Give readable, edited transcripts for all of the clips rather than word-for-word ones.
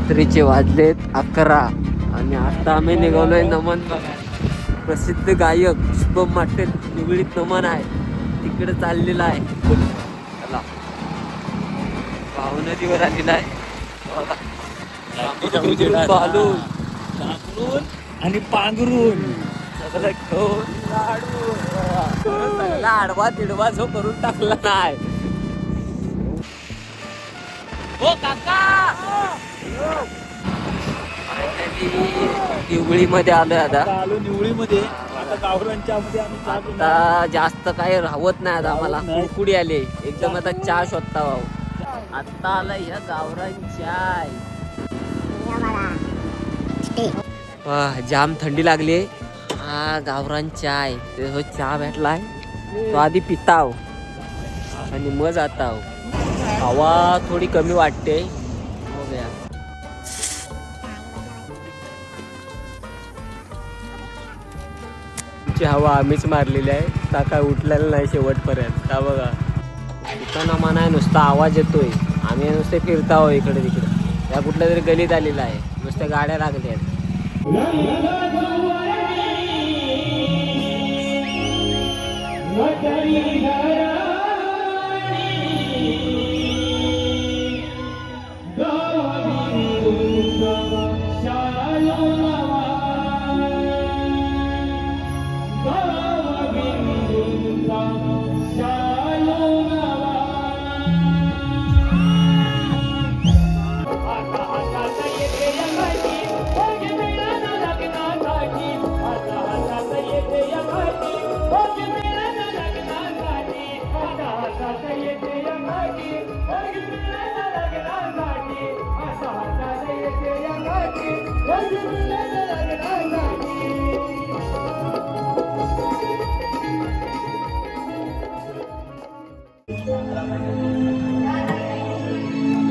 रात्रीचे वाजलेत 11 आणि आता आम्ही निघालोय नमन बघा. प्रसिद्ध गायक शुभम माटे निगडीत नमन आहे, तिकडे चाललेला आहे. चला भाऊ नदीवर आलेला आहे बालून आणि पांघरून सगळं घेऊन सगळा आडवा तिडवा जो करून टाकला नाही. हो काका निवळी मध्ये आलोय आता. आलो निवळीमध्ये. आता गावरांच्या मध्ये आम्ही चहा पिणार. आता जास्त काही राहत नाही आता आम्हाला. कुडी आले एकदम आता चहा शोधता भाऊ. आता आला ह्या गावरान चाय. जाम थंडी लागली. हा गावरान चाय तो चहा भेटलाय तो आधी पिताव आणि मग जाताव. हवा थोडी कमी वाटते. हो गया. तुमची हवा आम्हीच मारलेली आहे. ता काय उठलेलं नाही शेवटपर्यंत. का बघा दुकानामा नाही नुसता आवाज येतोय. आम्ही नुसते फिरताव इकडे तिकडे. या कुठल्या तरी गलीत आलेला आहे. नुसत्या गाड्या लागल्या आहेत.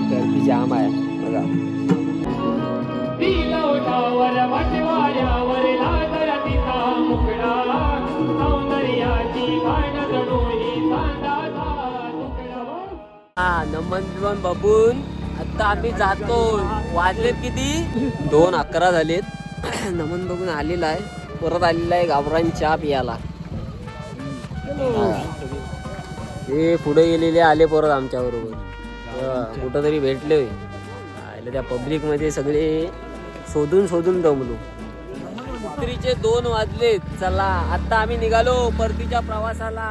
गर्दी जाम आहे बघा. हा नमन बिमन बघून आता आम्ही जातो. वाजलेत किती 2:11 झालेत. नमन बघून आलेला आहे. परत आलेला आहे गावरान चहा पियाला. हे पुढे गेलेले आले परत आमच्या बरोबर. कुठं तरी भेटले त्या पब्लिक मध्ये. सगळे शोधून दमलो. रात्रीचे 2 वाजलेत. चला आता आम्ही निघालो परतीच्या प्रवासाला.